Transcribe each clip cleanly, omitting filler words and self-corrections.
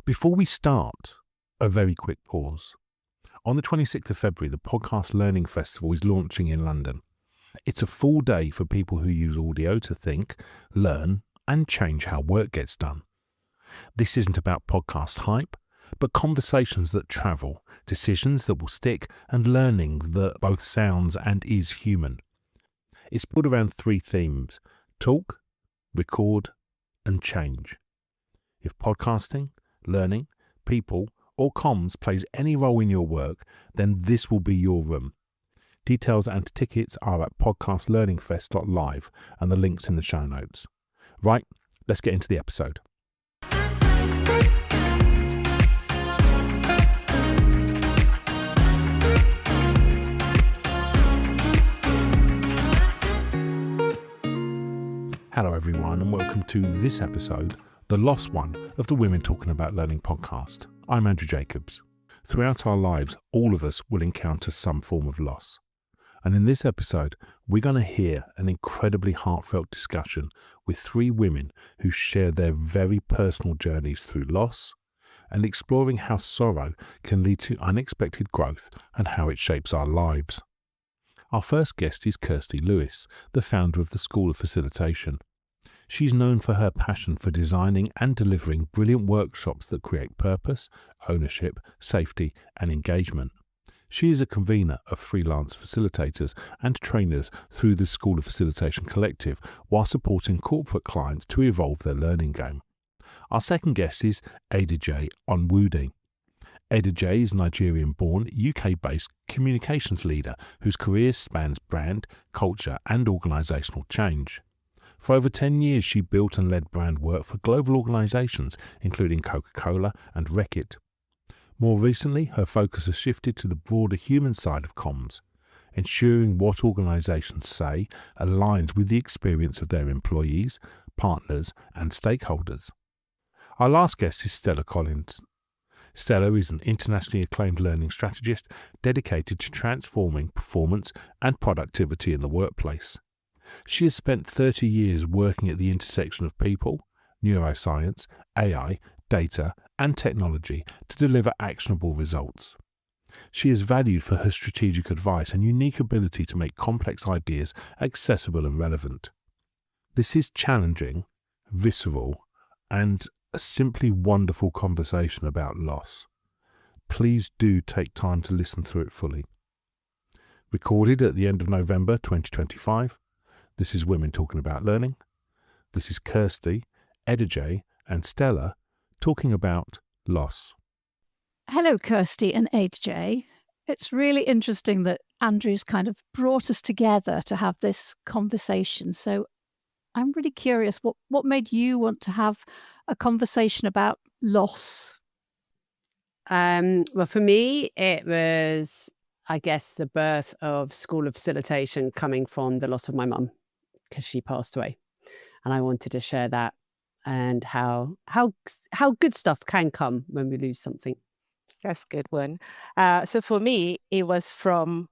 Before we start, a very quick pause. On the 26th of February, the Podcast Learning Festival is launching in London. It's a full day for people who use audio to think, learn, and change how work gets done. This isn't about podcast hype, but conversations that travel, decisions that will stick, and learning that both sounds and is human. It's put around three themes: talk, record, and change. If podcasting, learning, people, or comms plays any role in your work, then this will be your room. Details and tickets are at podcastlearningfest.live and the link's in the show notes. Right, let's get into the episode. Hello everyone and welcome to this episode, the lost one of the Women Talking About Learning podcast. I'm Andrew Jacobs. Throughout our lives, all of us will encounter some form of loss. And in this episode, we're going to hear an incredibly heartfelt discussion with three women who share their very personal journeys through loss and exploring how sorrow can lead to unexpected growth and how it shapes our lives. Our first guest is Kirsty Lewis, the founder of the School of Facilitation. She's known for her passion for designing and delivering brilliant workshops that create purpose, ownership, safety, and engagement. She is a convener of freelance facilitators and trainers through the School of Facilitation Collective while supporting corporate clients to evolve their learning game. Our second guest is Edeje Onwude. Edeje is a Nigerian-born, UK-based communications leader whose career spans brand, culture and organisational change. For over 10 years, she built and led brand work for global organisations, including Coca-Cola and Reckitt. More recently, her focus has shifted to the broader human side of comms, ensuring what organisations say aligns with the experience of their employees, partners and stakeholders. Our last guest is Stella Collins. Stella is an internationally acclaimed learning strategist dedicated to transforming performance and productivity in the workplace. She has spent 30 years working at the intersection of people, neuroscience, AI, data and technology to deliver actionable results. She is valued for her strategic advice and unique ability to make complex ideas accessible and relevant. This is challenging, visceral, and a simply wonderful conversation about loss. Please do take time to listen through it fully. Recorded at the end of November 2025, this is Women Talking About Learning. This is Kirsty, Edeje, and Stella talking about loss. Hello, Kirsty and Edeje. It's really interesting that Andrew's kind of brought us together to have this conversation. So I'm really curious, what made you want to have a conversation about loss? Well, for me, it was, I guess, the birth of School of Facilitation coming from the loss of my mum because she passed away. And I wanted to share that and how good stuff can come when we lose something. That's a good one. So for me, it was from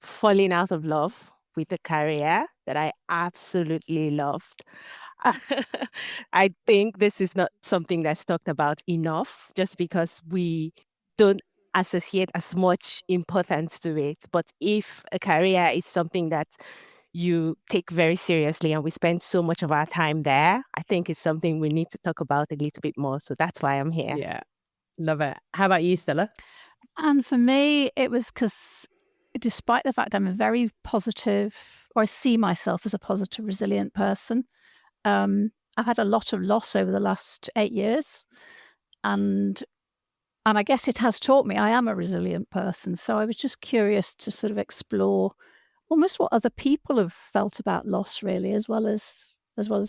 falling out of love with a career that I absolutely loved. I think this is not something that's talked about enough just because we don't associate as much importance to it. But if a career is something that you take very seriously and we spend so much of our time there, I think it's something we need to talk about a little bit more. So that's why I'm here. Yeah, love it. How about you, Stella? And for me, it was because despite the fact I'm a very positive, or I see myself as a positive, resilient person, I've had a lot of loss over the last 8 years. And I guess it has taught me I am a resilient person. So I was just curious to sort of explore almost what other people have felt about loss, really, as well as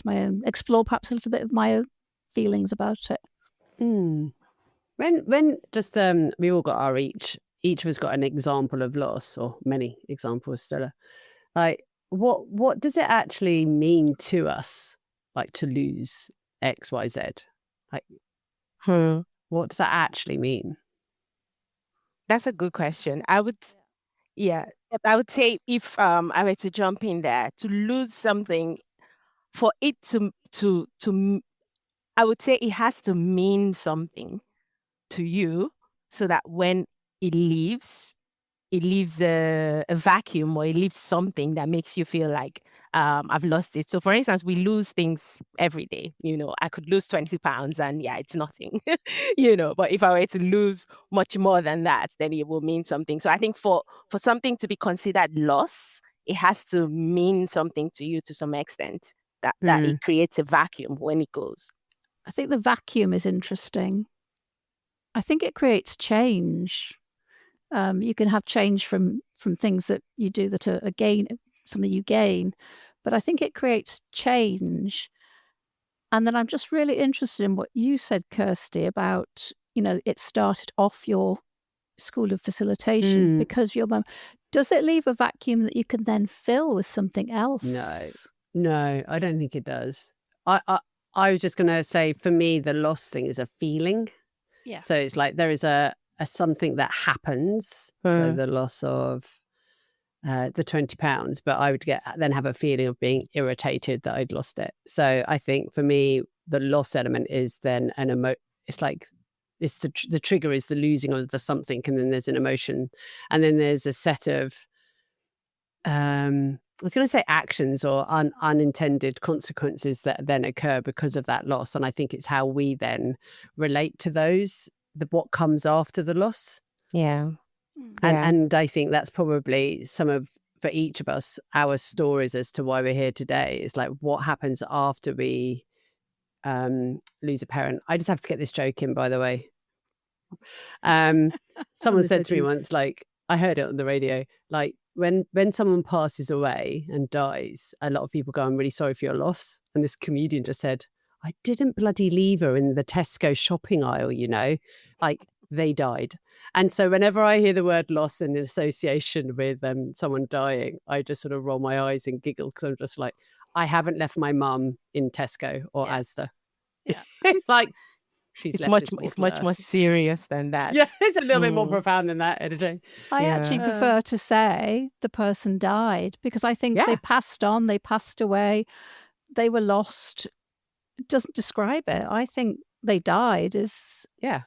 my own. Explore perhaps a little bit of my own feelings about it. When just we all got our each of us got an example of loss, or many examples, Stella. Like, what does it actually mean to us, like, to lose X, Y, Z? Like, what does that actually mean? That's a good question. I would say if I were to jump in there, to lose something, for it to I would say it has to mean something to you so that when it leaves a vacuum, or it leaves something that makes you feel like I've lost it. So for instance, we lose things every day. I could lose 20 pounds and it's nothing, but if I were to lose much more than that, then it will mean something. So I think for something to be considered loss, it has to mean something to you to some extent, that it creates a vacuum when it goes. I think the vacuum is interesting. I think it creates change. You can have change from things that you do that are something you gain, but I think it creates change. And then I'm just really interested in what you said, Kirsty, about, it started off your school of facilitation because your mum. Does it leave a vacuum that you can then fill with something else? No, I don't think it does. I was just going to say, for me, the loss thing is a feeling. Yeah. So it's like there is a something that happens. So the loss of the 20 pounds, but I would then have a feeling of being irritated that I'd lost it. So I think for me, the loss element is then it's like, it's the trigger is the losing of the something, and then there's an emotion, and then there's a set of I was going to say actions or unintended consequences that then occur because of that loss. And I think it's how we then relate to those, what comes after the loss. Yeah. And I think that's probably for each of us, our stories as to why we're here today is like what happens after we lose a parent. I just have to get this joke in, by the way. Someone said to me once, like, I heard it on the radio, like when someone passes away and dies, a lot of people go, I'm really sorry for your loss. And this comedian just said, I didn't bloody leave her in the Tesco shopping aisle, like they died. And so whenever I hear the word loss in association with someone dying, I just sort of roll my eyes and giggle, because I'm just like, I haven't left my mum in Tesco or Asda. Yeah. Like, it's much more serious than that. Yeah, it's a little bit more profound than that, Edeje. I actually prefer to say the person died, because I think they passed on, they passed away, they were lost. It doesn't describe it. I think they died is... Yeah.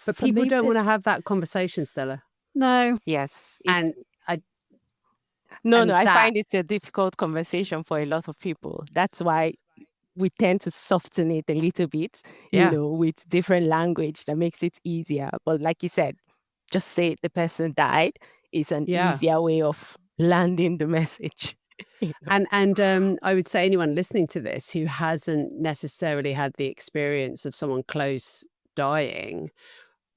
But people don't want to have that conversation, Stella. No. Yes. I find it's a difficult conversation for a lot of people. That's why we tend to soften it a little bit, with different language that makes it easier. But like you said, just say the person died is an easier way of landing the message. And I would say anyone listening to this who hasn't necessarily had the experience of someone close dying,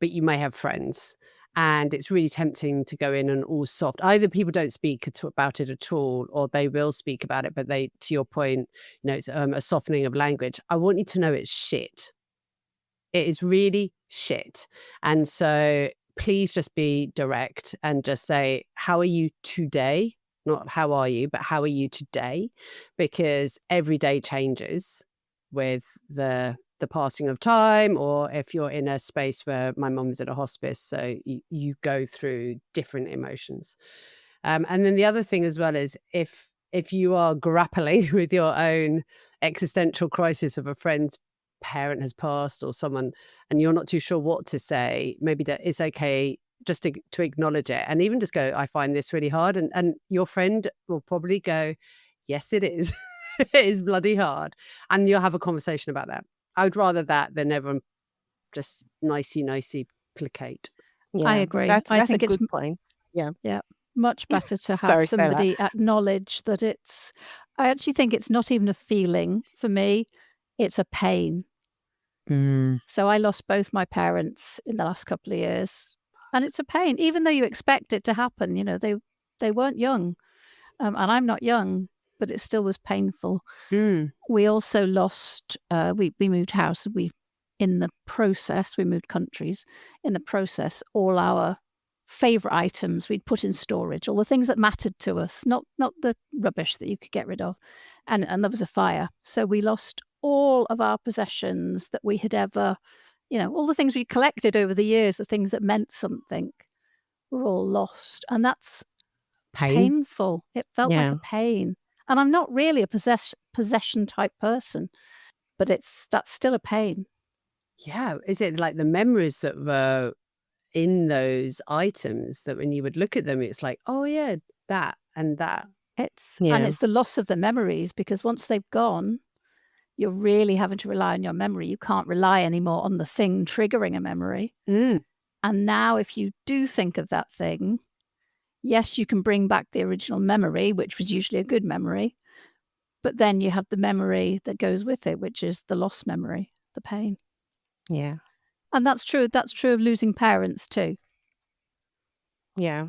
but you may have friends, and it's really tempting to go in and all soft. Either people don't speak about it at all, or they will speak about it, but to your point, it's a softening of language. I want you to know it's shit. It is really shit. And so please just be direct and just say, how are you today? Not how are you, but how are you today? Because every day changes with the passing of time, or if you're in a space where my mum was at a hospice, so you go through different emotions. And then the other thing as well is if you are grappling with your own existential crisis of a friend's parent has passed or someone, and you're not too sure what to say, maybe that it's okay just to acknowledge it, and even just go, I find this really hard, and your friend will probably go, yes, it is. It is bloody hard, and you'll have a conversation about that. I would rather that than everyone just nicey placate. Yeah, I agree. That's a good point. Yeah. Much better to have somebody acknowledge that it's... I actually think it's not even a feeling for me, it's a pain. So I lost both my parents in the last couple of years, and it's a pain, even though you expect it to happen. They weren't young, and I'm not young, but it still was painful. We also lost, we moved house. We moved countries. In the process, all our favourite items we'd put in storage, all the things that mattered to us, not the rubbish that you could get rid of. And there was a fire. So we lost all of our possessions that we had ever, all the things we collected over the years, the things that meant something, were all lost. And that's painful. It felt like a pain. And I'm not really a possession type person, but that's still a pain. Yeah. Is it like the memories that were in those items that when you would look at them, it's like, oh yeah, that and that. And it's the loss of the memories, because once they've gone, you're really having to rely on your memory. You can't rely anymore on the thing triggering a memory. Mm. And now if you do think of that thing, yes, you can bring back the original memory, which was usually a good memory, but then you have the memory that goes with it, which is the lost memory, the pain. Yeah. And that's true of losing parents too. Yeah.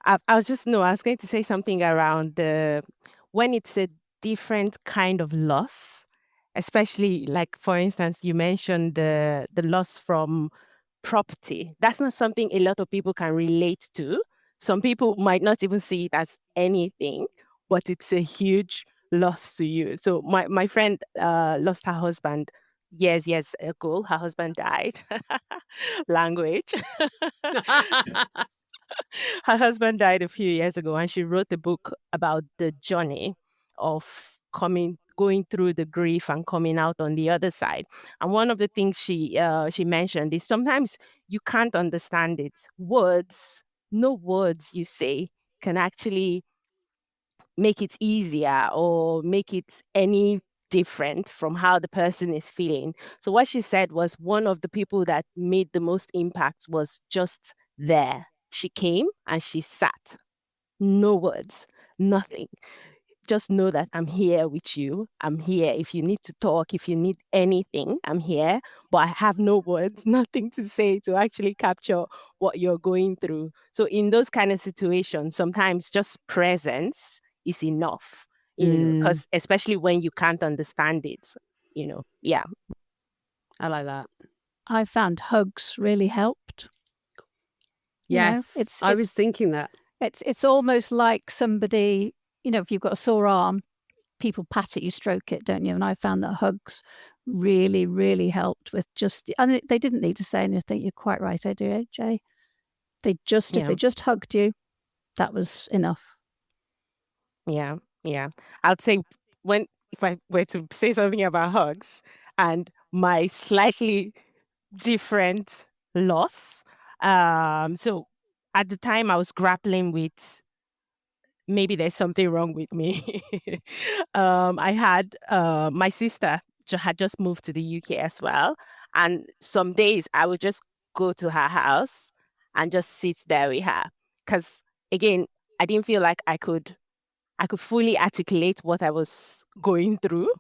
I was going to say something around when it's a different kind of loss, especially like, for instance, you mentioned the loss from property. That's not something a lot of people can relate to. Some people might not even see it as anything, but it's a huge loss to you. So my friend lost her husband years ago. Her husband died. Language. Her husband died a few years ago, and she wrote a book about the journey of going through the grief and coming out on the other side. And one of the things she mentioned is sometimes you can't understand it. No words you say can actually make it easier or make it any different from how the person is feeling. So what she said was one of the people that made the most impact was just there. She came and she sat. No words, nothing. Just know that I'm here with you. I'm here. If you need to talk, if you need anything, I'm here. But I have no words, nothing to say to actually capture what you're going through. So in those kind of situations, sometimes just presence is enough, because especially when you can't understand it, yeah. I like that. I found hugs really helped. Yes, I was thinking that. It's almost like somebody, if you've got a sore arm, people pat it, you stroke it, don't you? And I found that hugs really, really helped with and they didn't need to say anything. You're quite right, Edeje. If they just hugged you, that was enough. Yeah. I'd say if I were to say something about hugs and my slightly different loss. So at the time I was grappling with maybe there's something wrong with me. I had my sister had just moved to the UK as well. And some days I would just go to her house and just sit there with her. Because again, I didn't feel like I could fully articulate what I was going through,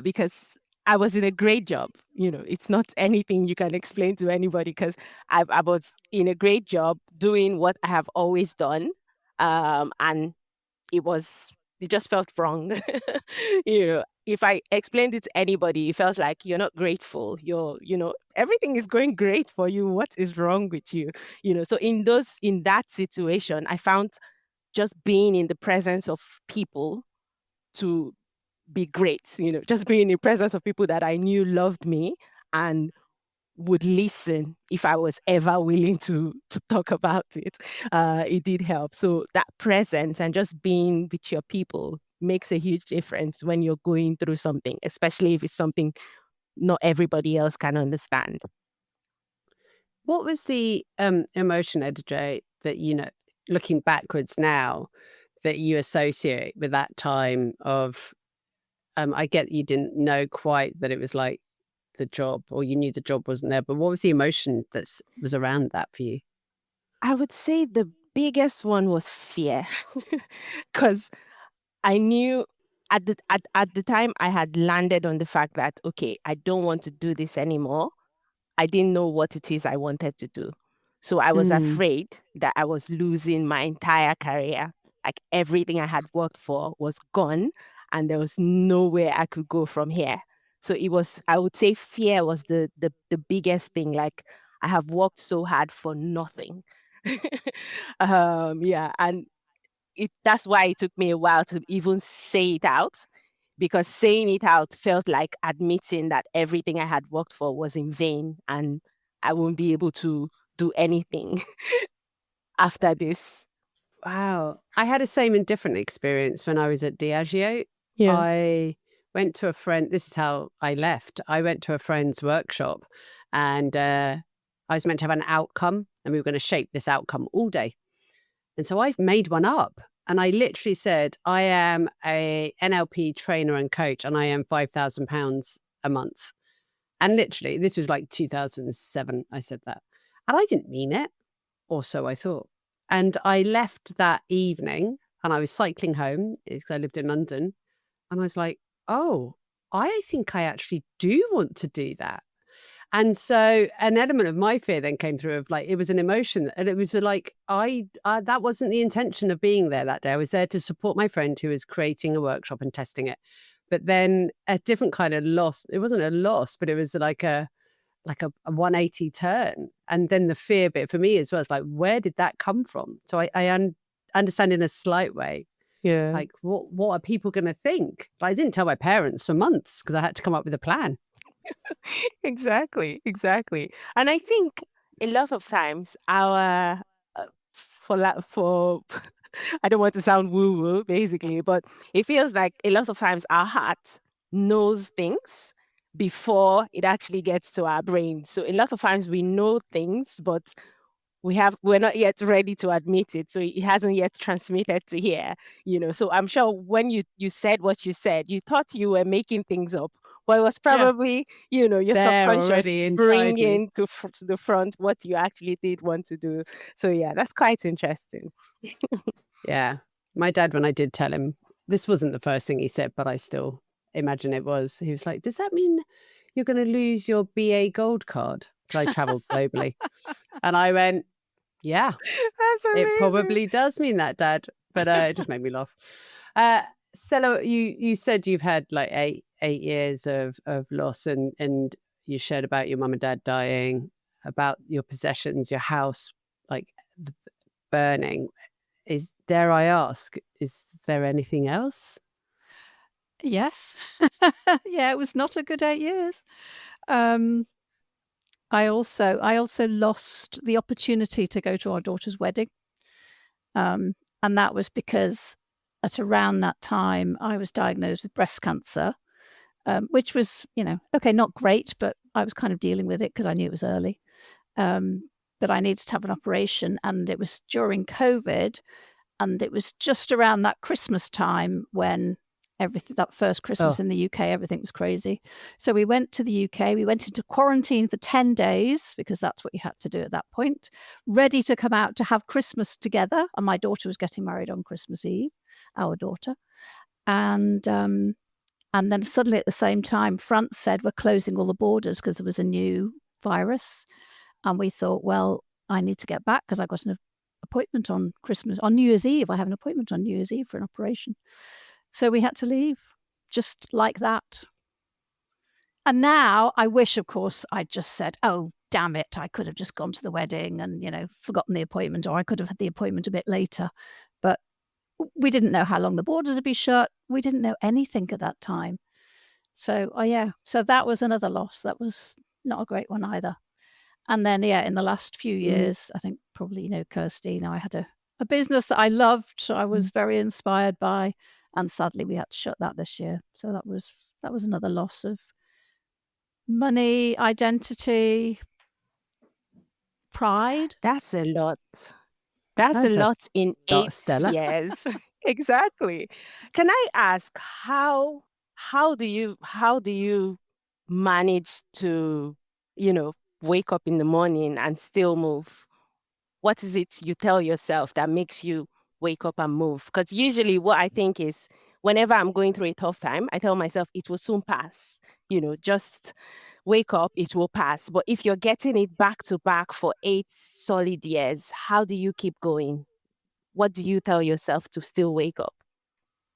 because I was in a great job. It's not anything you can explain to anybody, because I was in a great job doing what I have always done. And it just felt wrong. If I explained it to anybody, it felt like you're not grateful. Everything is going great for you. What is wrong with you? So in that situation, I found just being in the presence of people to be great, just being in the presence of people that I knew loved me and would listen if I was ever willing to talk about it. It did help. So that presence and just being with your people makes a huge difference when you're going through something, especially if it's something not everybody else can understand. What was the emotion, Edeje, that, looking backwards now, that you associate with that time of, I get you didn't know quite that it was like the job, or you knew the job wasn't there, but what was the emotion that was around that for you? I would say the biggest one was fear, because I knew at the time I had landed on the fact that, okay, I don't want to do this anymore. I didn't know what it is I wanted to do. So I was afraid that I was losing my entire career. Like everything I had worked for was gone and there was nowhere I could go from here. So I would say fear was the biggest thing. Like I have worked so hard for nothing. Yeah. And that's why it took me a while to even say it out, because saying it out felt like admitting that everything I had worked for was in vain and I won't be able to do anything after this. Wow. I had a same and different experience when I was at Diageo. Yeah. I went to a friend. This is how I left. I went to a friend's workshop, and I was meant to have an outcome, and we were going to shape this outcome all day. And so I made one up, and I literally said, I am a NLP trainer and coach, and I am £5,000 a month. And literally, this was like 2007. I said that, and I didn't mean it, or so I thought. And I left that evening, and I was cycling home because I lived in London, and I was like, oh, I think I actually do want to do that. And so an element of my fear then came through of like, it was an emotion, and it was like, that wasn't the intention of being there that day. I was there to support my friend who was creating a workshop and testing it. But then a different kind of loss. It wasn't a loss, but it was like a 180 turn. And then the fear bit for me as well, it's like, where did that come from? So I understand in a slight way, Yeah. like, what are people going to think? But I didn't tell my parents for months because I had to come up with a plan. Exactly. And I think a lot of times our for I don't want to sound woo woo basically, but it feels like a lot of times our heart knows things before it actually gets to our brain. So a lot of times we know things, but we're not yet ready to admit it. So it hasn't yet transmitted to here, So I'm sure when you said what you said, you thought you were making things up, but it was probably, your There subconscious already inside bringing to the front what you actually did want to do. So yeah, that's quite interesting. Yeah. My dad, when I did tell him, this wasn't the first thing he said, but I still imagine it was. He was like, does that mean you're going to lose your BA Gold card? Because I traveled globally. And I went, yeah, That's amazing. it probably does mean that, Dad. But it just made me laugh. Stella, you said you've had like eight years of loss, and you shared about your mum and dad dying, about your possessions, your house, like burning. Dare I ask, is there anything else? Yes. Yeah, it was not a good 8 years. I also lost the opportunity to go to our daughter's wedding. And that was because at around that time I was diagnosed with breast cancer, which was, okay, not great, but I was kind of dealing with it because I knew it was early. But I needed to have an operation, and it was during COVID, and it was just around that Christmas time when that first Christmas in the UK, everything was crazy. So we went to the UK, we went into quarantine for 10 days because that's what you had to do at that point, ready to come out to have Christmas together. And my daughter was getting married on Christmas Eve, our daughter. And then suddenly at the same time, France said, we're closing all the borders because there was a new virus. And we thought, well, I need to get back because I got an appointment on New Year's Eve. I have an appointment on New Year's Eve for an operation. So we had to leave just like that. And now I wish, of course, I'd just said, oh, damn it, I could have just gone to the wedding and, forgotten the appointment, or I could have had the appointment a bit later. But we didn't know how long the borders would be shut. We didn't know anything at that time. So, so that was another loss. That was not a great one either. And then, in the last few years, I think probably, Kirsty, I had a business that I loved, I was very inspired by, and sadly we had to shut that this year. So that was another loss of money, identity, pride. That's a lot. That's a lot in 8 Stella. years. Exactly. Can I ask how do you manage to, wake up in the morning and still move? What is it you tell yourself that makes you wake up and move? Because usually what I think is whenever I'm going through a tough time, I tell myself it will soon pass. Just wake up, it will pass. But if you're getting it back to back for 8 solid years, how do you keep going? What do you tell yourself to still wake up?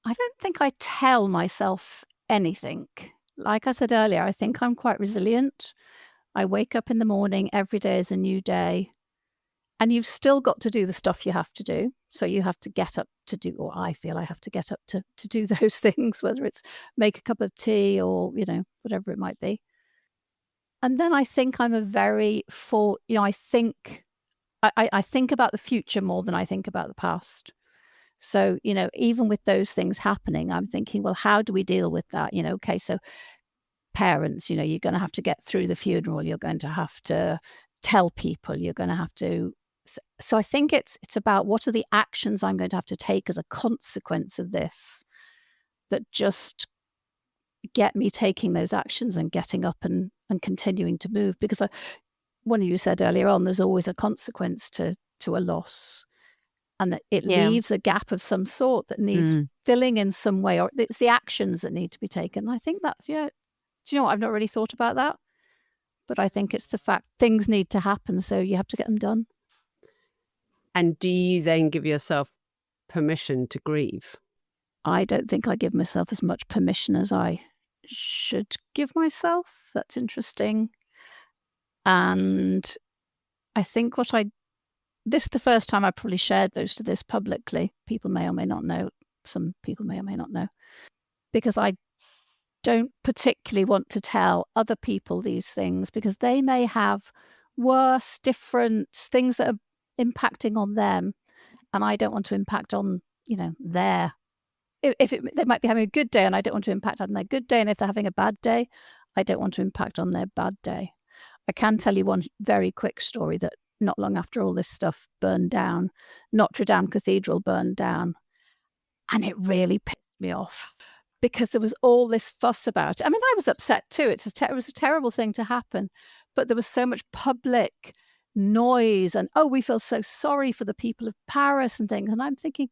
I don't think I tell myself anything. Like I said earlier, I think I'm quite resilient. I wake up in the morning, every day is a new day. And you've still got to do the stuff you have to do. So you have to get up to do, or I feel I have to get up to do those things, whether it's make a cup of tea or, whatever it might be. And then I think I'm I think about the future more than I think about the past. So, even with those things happening, I'm thinking, well, how do we deal with that? Okay, so parents, you're going to have to get through the funeral. You're going to have to tell people. You're going to have to. So I think it's about what are the actions I'm going to have to take as a consequence of this that just get me taking those actions and getting up and continuing to move. Because one of you said earlier on, there's always a consequence to a loss. And that it leaves a gap of some sort that needs filling in some way, or it's the actions that need to be taken. I think that's, do you know what? I've not really thought about that. But I think it's the fact things need to happen, so you have to get them done. And do you then give yourself permission to grieve? I don't think I give myself as much permission as I should give myself. That's interesting. And I think this is the first time I probably shared most of this publicly. People may or may not know. Some people may or may not know. Because I don't particularly want to tell other people these things, because they may have worse, different things that are impacting on them. And I don't want to impact on, their... they might be having a good day and I don't want to impact on their good day. And if they're having a bad day, I don't want to impact on their bad day. I can tell you one very quick story that not long after all this stuff burned down, Notre Dame Cathedral burned down. And it really pissed me off because there was all this fuss about it. I mean, I was upset too. It was a terrible thing to happen. But there was so much public noise and, we feel so sorry for the people of Paris and things. And I'm thinking,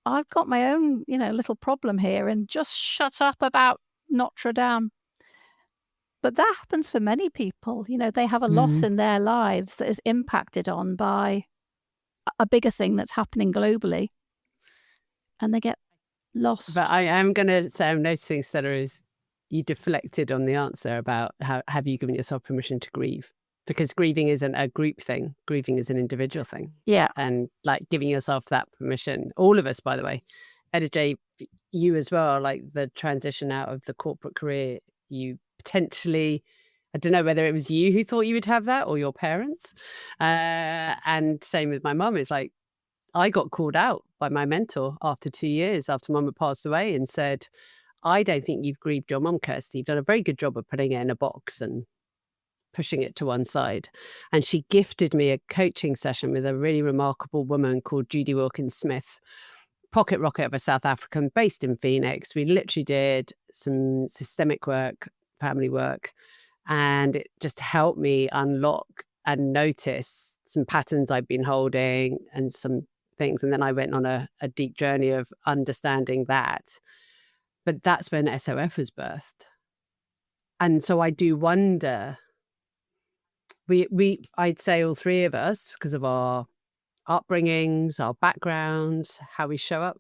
I've got my own, little problem here, and just shut up about Notre Dame. But that happens for many people. They have a loss in their lives that is impacted on by a bigger thing that's happening globally, and they get lost. But I am going to say, I'm noticing, Stella, is you deflected on the answer about how have you given yourself permission to grieve? Because grieving isn't a group thing. Grieving is an individual thing. Yeah. And like giving yourself that permission, all of us, by the way, Edeje, you as well, like the transition out of the corporate career, you potentially, I don't know whether it was you who thought you would have that or your parents. And same with my mum. It's like, I got called out by my mentor after 2 years after mum had passed away and said, I don't think you've grieved your mum, Kirsty. You've done a very good job of putting it in a box and pushing it to one side. And she gifted me a coaching session with a really remarkable woman called Judy Wilkins Smith, pocket rocket of a South African based in Phoenix. We literally did some systemic work, family work, and it just helped me unlock and notice some patterns I've been holding and some things. And then I went on a deep journey of understanding that. But that's when SOF was birthed. And so I do wonder, I'd say all three of us, because of our upbringings, our backgrounds, how we show up,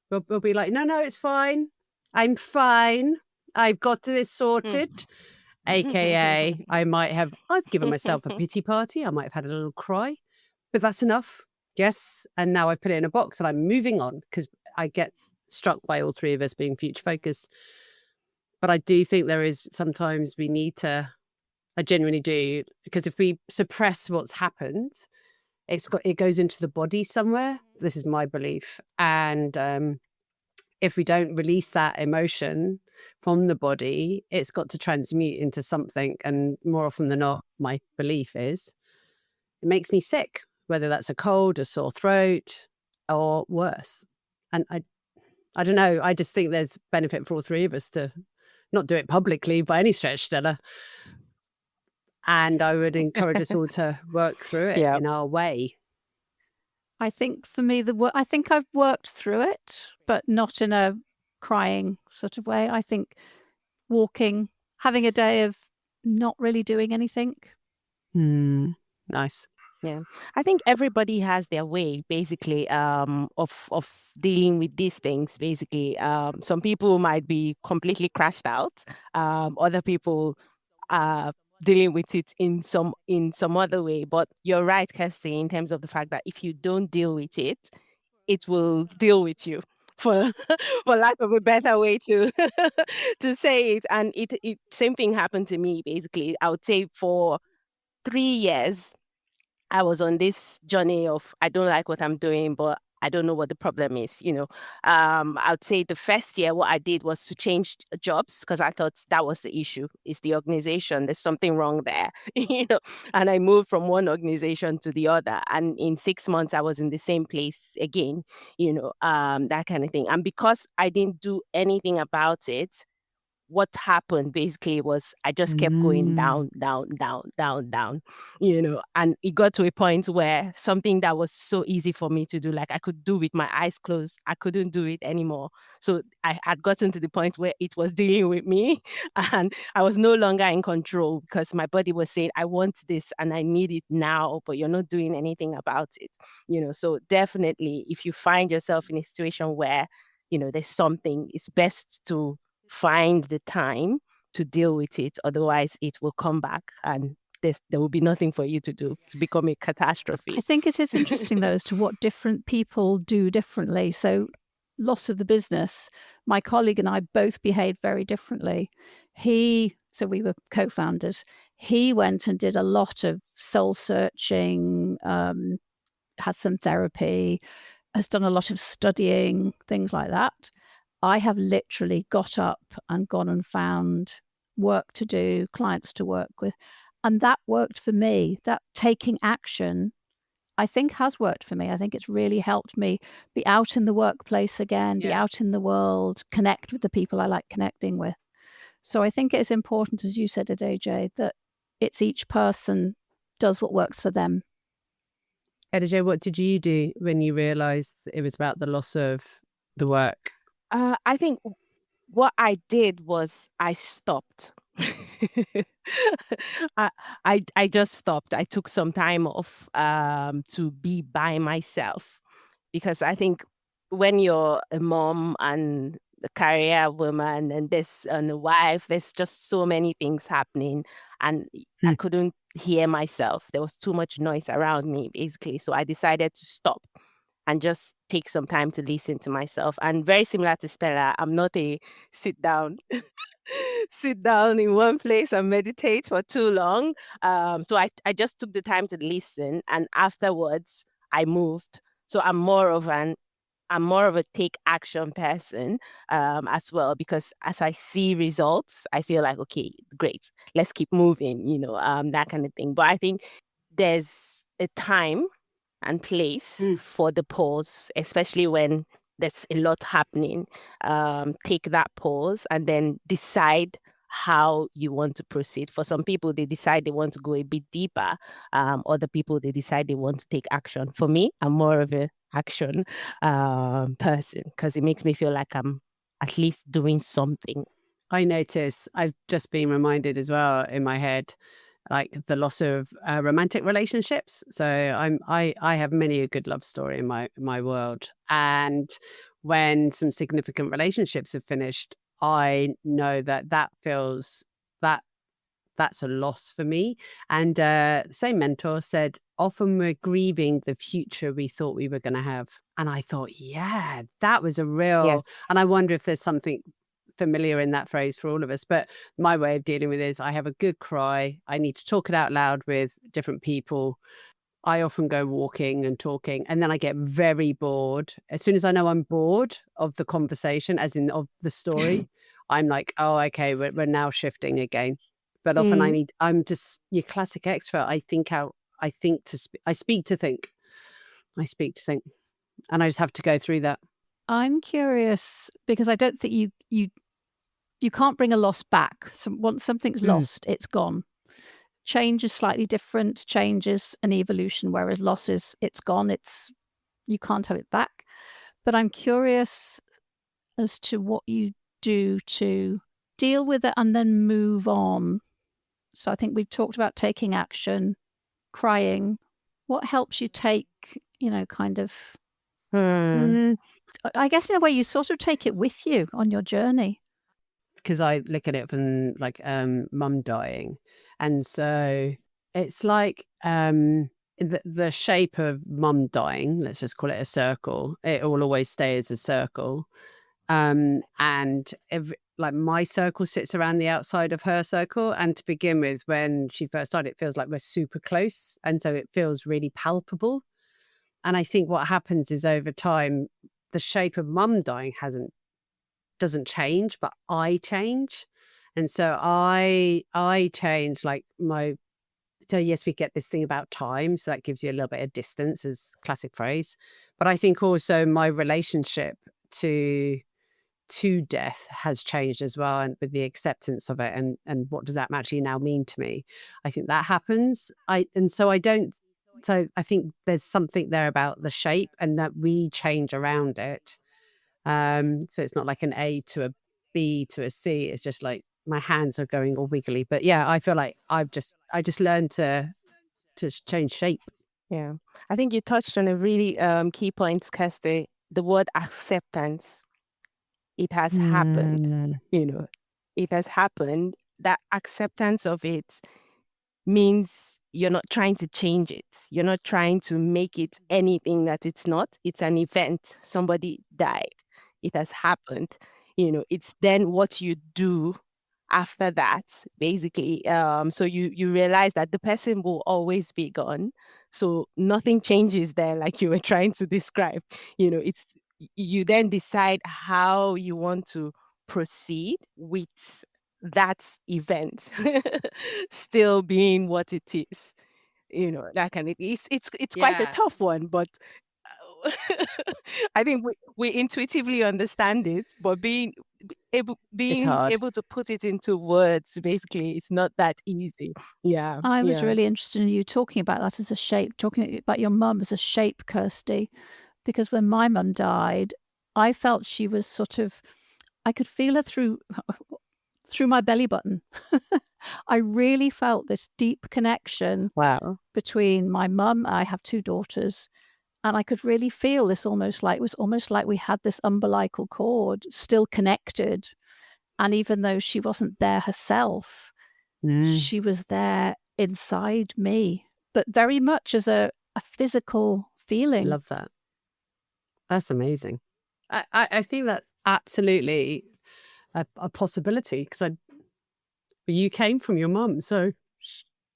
we'll be like, no, it's fine. I'm fine. I've got this sorted. AKA, I've given myself a pity party. I might have had a little cry, but that's enough. Yes. And now I've put it in a box and I'm moving on because I get struck by all three of us being future focused. But I do think there is sometimes we need to, I genuinely do, because if we suppress what's happened, it goes into the body somewhere. This is my belief. And if we don't release that emotion from the body, it's got to transmute into something. And more often than not, my belief is it makes me sick, whether that's a cold, a sore throat, or worse. And I don't know. I just think there's benefit for all three of us to not do it publicly by any stretch, Stella. And I would encourage us all to work through it in our way. I think for me, I think I've worked through it, but not in a crying sort of way. I think walking, having a day of not really doing anything. Nice. Yeah, I think everybody has their way, basically, of dealing with these things. Basically, some people might be completely crashed out. Other people are dealing with it in some other way. But you're right, Kirsty, in terms of the fact that if you don't deal with it, it will deal with you. For lack of a better way to to say it. And it same thing happened to me. Basically, I would say for 3 years. I was on this journey of I don't like what I'm doing, but I don't know what the problem is, I would say the first year, what I did was to change jobs because I thought that was the issue. It's the organization. There's something wrong there, and I moved from one organization to the other. And in 6 months, I was in the same place again, that kind of thing. And because I didn't do anything about it, what happened basically was I just kept going down, down, down, down, down, and it got to a point where something that was so easy for me to do, like I could do with my eyes closed, I couldn't do it anymore. So I had gotten to the point where it was dealing with me and I was no longer in control because my body was saying, I want this and I need it now, but you're not doing anything about it, So definitely if you find yourself in a situation where, there's something, it's best to find the time to deal with it. Otherwise, it will come back and there will be nothing for you to do to become a catastrophe. I think it is interesting, though, as to what different people do differently. So loss of the business, my colleague and I both behaved very differently. So we were co-founders. He went and did a lot of soul searching, had some therapy, has done a lot of studying, things like that. I have literally got up and gone and found work to do, clients to work with. And that worked for me. That taking action, I think, has worked for me. I think it's really helped me be out in the workplace again, be out in the world, connect with the people I like connecting with. So I think it's important, as you said, Edeje, that it's each person does what works for them. Edeje, what did you do when you realised it was about the loss of the work? I think what I did was I stopped. I just stopped. I took some time off to be by myself because I think when you're a mom and a career woman and a wife, there's just so many things happening and I couldn't hear myself. There was too much noise around me, basically. So I decided to stop and just take some time to listen to myself. And very similar to Stella, I'm not a sit down in one place and meditate for too long. So I just took the time to listen, and afterwards I moved. So I'm more of a take action person as well, because as I see results, I feel like, okay, great, let's keep moving, that kind of thing. But I think there's a time and place for the pause, especially when there's a lot happening. Take that pause and then decide how you want to proceed. For some people, they decide they want to go a bit deeper. Other people, they decide they want to take action. For me, I'm more of a action person because it makes me feel like I'm at least doing something. I notice I've just been reminded as well in my head, like the loss of romantic relationships. So I have many a good love story in my world, and when some significant relationships have finished, I know that feels that's a loss for me. And same mentor said, often we're grieving the future we thought we were going to have. And I thought, yeah, that was a real. Yes. And I wonder if there's something familiar in that phrase for all of us. But my way of dealing with it is I have a good cry. I need to talk it out loud with different people. I often go walking and talking, and then I get very bored. As soon as I know I'm bored of the conversation, as in of the story, I'm like, oh, okay, we're now shifting again. But often I'm just your classic extrovert. I speak to think. And I just have to go through that. I'm curious because I don't think you can't bring a loss back. So once something's lost, it's gone. Change is slightly different. Change is an evolution, whereas loss is it's gone. You can't have it back. But I'm curious as to what you do to deal with it and then move on. So I think we've talked about taking action, crying. What helps you take, kind of, I guess in a way you sort of take it with you on your journey. Because I look at it from like mum dying. And so it's like the shape of mum dying, let's just call it a circle. It will always stay as a circle. And like my circle sits around the outside of her circle. And to begin with, when she first started, it feels like we're super close. And so it feels really palpable. And I think what happens is over time, the shape of mum dying doesn't change, but I change. And so I change, like so yes, we get this thing about time. So that gives you a little bit of distance, as classic phrase. But I think also my relationship to death has changed as well, and with the acceptance of it, and what does that actually now mean to me. I think that happens. So I think there's something there about the shape, and that we change around it. So it's not like an A to a B to a C. It's just like my hands are going all wiggly. But yeah, I feel like I just learned to change shape. Yeah. I think you touched on a really key point, Kirsty, the word acceptance. It has happened, it has happened. That acceptance of it means you're not trying to change it. You're not trying to make it anything that it's not. It's an event. Somebody died. It has happened. It's then what you do after that, basically. So you realize that the person will always be gone. So nothing changes there, like you were trying to describe. It's you then decide how you want to proceed with that event still being what it is. That kind of it's quite a Yeah. tough one, but I think we intuitively understand it, but being It's hard. able to put it into words, basically, it's not that easy. Yeah. I was yeah. really interested in you talking about that as a shape, talking about your mum as a shape, Kirsty, because when my mum died, I felt she was I could feel her through my belly button. I really felt this deep connection Wow. between my mum. I have 2 daughters, and I could really feel this it was almost like we had this umbilical cord still connected. And even though she wasn't there herself, she was there inside me, but very much as a physical I feeling. love that. That's amazing. I think that's absolutely a possibility, because you came from your mum, so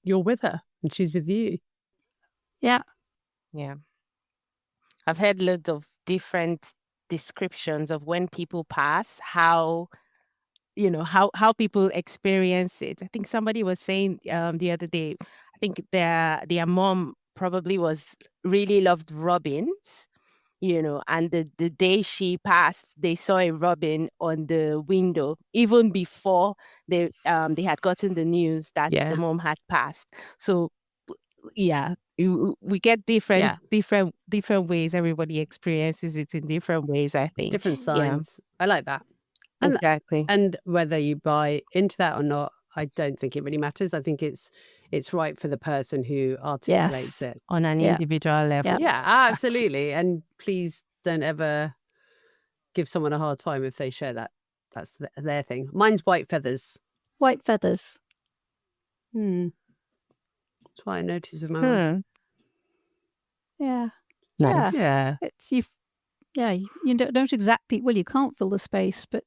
you're with her and she's with you. Yeah. Yeah. I've heard loads of different descriptions of when people pass, how people experience it. I think somebody was saying the other day, I think their mom probably really loved robins, and the day she passed, they saw a robin on the window, even before they had gotten the news that the mom had passed. So yeah, we get different ways. Everybody experiences it in different ways, I think. Different signs. I like that. Exactly. And whether you buy into that or not, I don't think it really matters. I think it's right for the person who articulates it on an individual level. Yeah, absolutely. And please don't ever give someone a hard time if they share that. That's their thing. Mine's white feathers. White feathers. That's what I noticed with my mum. Yeah. Nice. Yeah. It's you don't exactly, well, you can't fill the space, but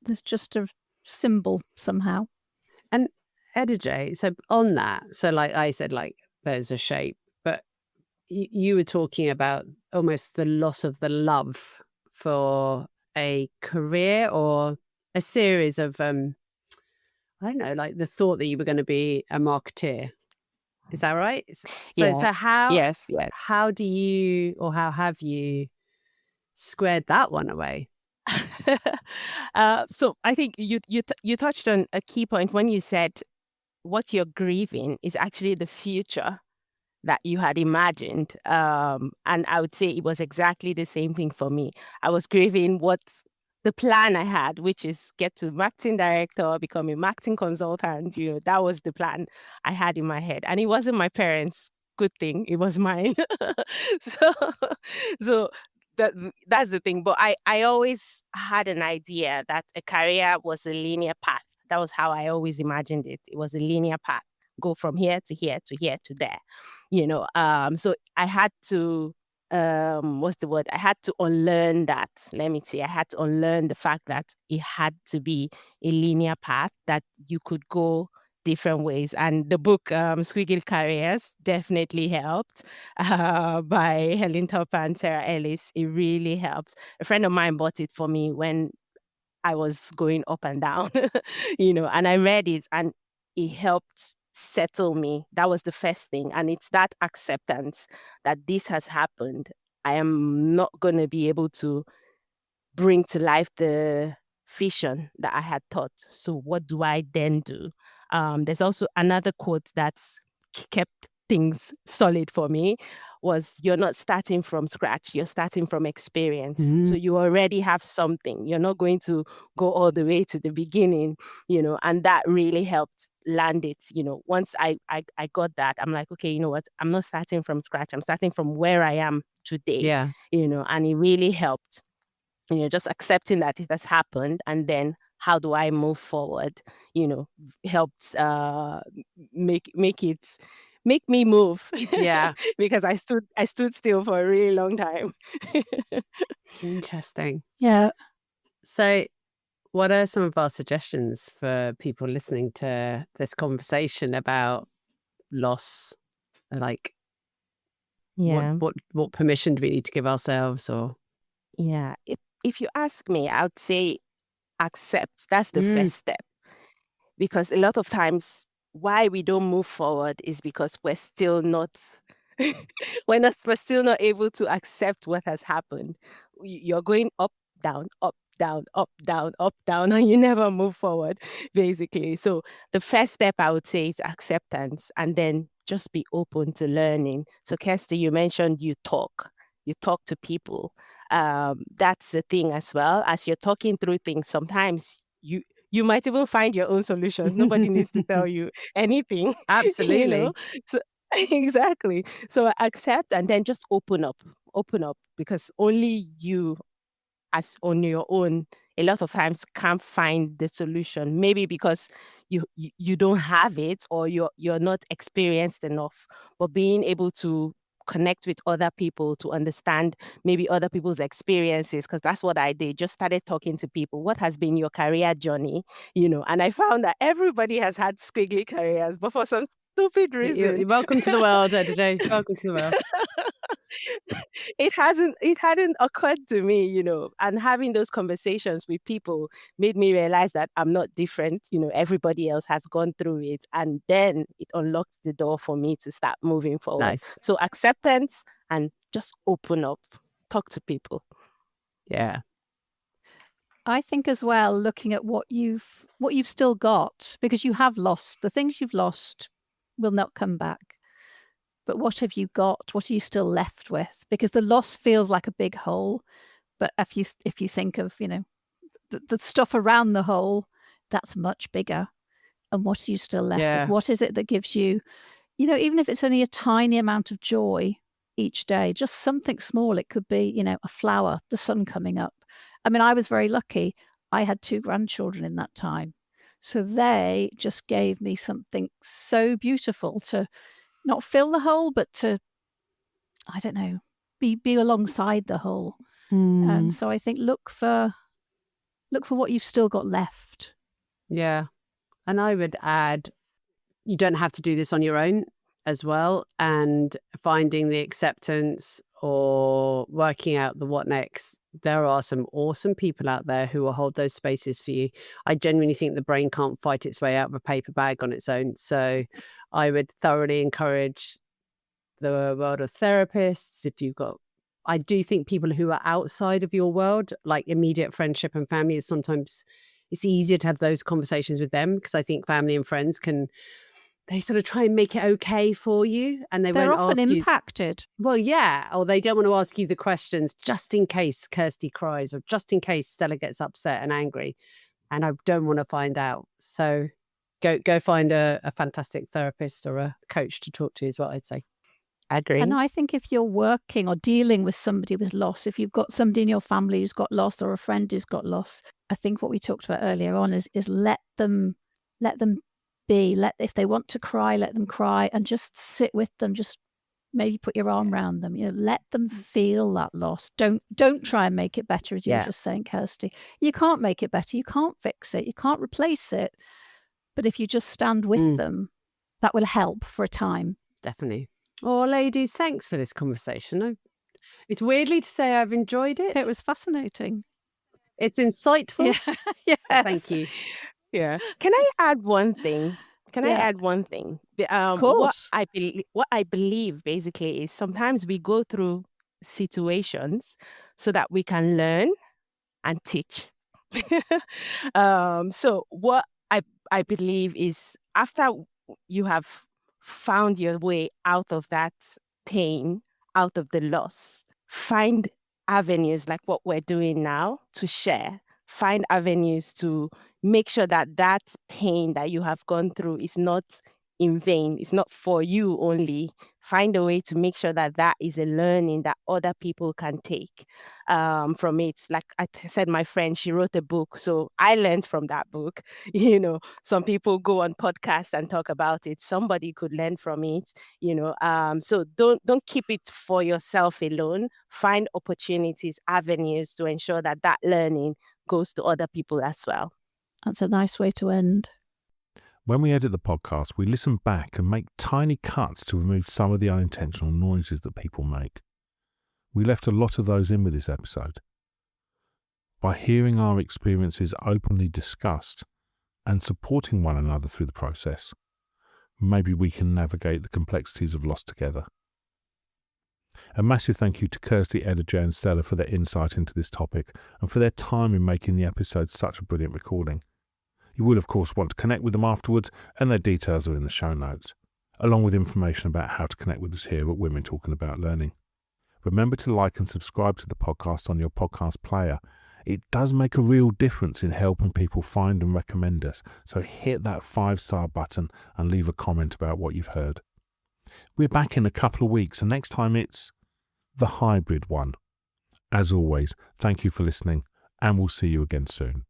there's just a symbol somehow. And Edeje, so on that, so like I said, like there's a shape, but you were talking about almost the loss of the love for a career or a series of, I don't know, like the thought that you were going to be a marketeer. Is that right? So how, yes. How do you, or how have you squared that one away? So I think you touched on a key point when you said what you're grieving is actually the future that you had imagined. And I would say it was exactly the same thing for me. I was grieving what's the plan I had, which is get to marketing director, become a marketing consultant. That was the plan I had in my head. And it wasn't my parents' good thing. It was mine. So that's the thing. But I always had an idea that a career was a linear path. That was how I always imagined it. It was a linear path. Go from here to here to here to there. So I had to what's the word? I had to unlearn that. Let me see. I had to unlearn the fact that it had to be a linear path, that you could go different ways. And the book, Squiggly Careers, definitely helped, by Helen Topper and Sarah Ellis. It really helped. A friend of mine bought it for me when I was going up and down, and I read it and it helped settle me. That was the first thing. And it's that acceptance that this has happened. I am not going to be able to bring to life the vision that I had thought. So what do I then do? There's also another quote that's kept things solid for me, was you're not starting from scratch, you're starting from experience. So you already have something. You're not going to go all the way to the beginning, and that really helped land it. Once I got that, I'm like, okay, you know what? I'm not starting from scratch. I'm starting from where I am today. Yeah. And it really helped. Just accepting that it has happened, and then how do I move forward? Helped make me move. Yeah. Because I stood still for a really long time. Interesting. Yeah. So what are some of our suggestions for people listening to this conversation about loss? Like, what permission do we need to give ourselves? Or Yeah. If you ask me, I would say accept. That's the first step. Because a lot of times why we don't move forward is because we're still not we're still not able to accept what has happened. You're going up, down, up, down, up, down, up, down, and you never move forward, basically. So the first step I would say is acceptance, and then just be open to learning. So Kirsty, you mentioned you talk to people. That's the thing as well. As you're talking through things, sometimes you might even find your own solutions. Nobody needs to tell you anything. absolutely. So, exactly. So accept, and then just open up, because only you, as on your own, a lot of times can't find the solution. Maybe because you don't have it, or you're not experienced enough. But being able to connect with other people to understand maybe other people's experiences, because that's what I did. Just started talking to people. What has been your career journey? And I found that everybody has had squiggly careers, but for some stupid reason. You're welcome to the world, Edeje. Welcome to the world. It hadn't occurred to me, and having those conversations with people made me realize that I'm not different. Everybody else has gone through it, and then it unlocked the door for me to start moving forward. Nice. So acceptance, and just open up, talk to people. Yeah. I think as well, looking at what you've still got, because you have lost. The things you've lost will not come back. But what have you got? What are you still left with? Because the loss feels like a big hole, but if you think of the stuff around the hole, that's much bigger. And what are you still left with? What is it that gives you, even if it's only a tiny amount of joy each day, just something small. It could be a flower, the sun coming up. I mean, I was very lucky. I had 2 grandchildren in that time, so they just gave me something so beautiful to not fill the hole, but to, I don't know, be alongside the hole. So I think look for what you've still got left. Yeah. And I would add, you don't have to do this on your own as well. And finding the acceptance or working out the what next. There are some awesome people out there who will hold those spaces for you. I genuinely think the brain can't fight its way out of a paper bag on its own. So I would thoroughly encourage the world of therapists. I do think people who are outside of your world, like immediate friendship and family, sometimes it's easier to have those conversations with them, because I think family and friends they sort of try and make it okay for you, and they're won't often ask impacted. Well, yeah, or they don't want to ask you the questions just in case Kirsty cries, or just in case Stella gets upset and angry, and I don't want to find out. So go find a fantastic therapist or a coach to talk to is what I'd say. I agree. And I think if you're working or dealing with somebody with loss, if you've got somebody in your family who's got loss, or a friend who's got loss, I think what we talked about earlier on is let them be. If they want to cry, let them cry, and just sit with them. Just maybe put your arm around them. Let them feel that loss. Don't try and make it better, as you were just saying, Kirsty. You can't make it better. You can't fix it. You can't replace it. But if you just stand with them, that will help for a time. Definitely. Oh, ladies, thanks for this conversation. It's weirdly to say I've enjoyed it. It was fascinating. It's insightful. Yes. Thank you. Yeah. Can I add one thing? Yeah. Add one thing? Of course. What I believe basically is sometimes we go through situations so that we can learn and teach. So what I believe is after you have found your way out of that pain, out of the loss, find avenues like what we're doing now to share. Find avenues to make sure that that pain that you have gone through is not in vain. It's not for you only. Find a way to make sure that that is a learning that other people can take from it. Like I said, my friend, she wrote a book. So I learned from that book. Some people go on podcasts and talk about it. Somebody could learn from it, so don't keep it for yourself alone. Find opportunities, avenues to ensure that that learning goes to other people as well. That's a nice way to end. When we edit the podcast, we listen back and make tiny cuts to remove some of the unintentional noises that people make. We left a lot of those in with this episode. By hearing our experiences openly discussed and supporting one another through the process, maybe we can navigate the complexities of loss together. A massive thank you to Kirsty, Edeje and Stella for their insight into this topic and for their time in making the episode such a brilliant recording. You will, of course, want to connect with them afterwards, and their details are in the show notes, along with information about how to connect with us here at Women Talking About Learning. Remember to like and subscribe to the podcast on your podcast player. It does make a real difference in helping people find and recommend us, so hit that 5-star button and leave a comment about what you've heard. We're back in a couple of weeks, and next time it's the hybrid one. As always, thank you for listening, and we'll see you again soon.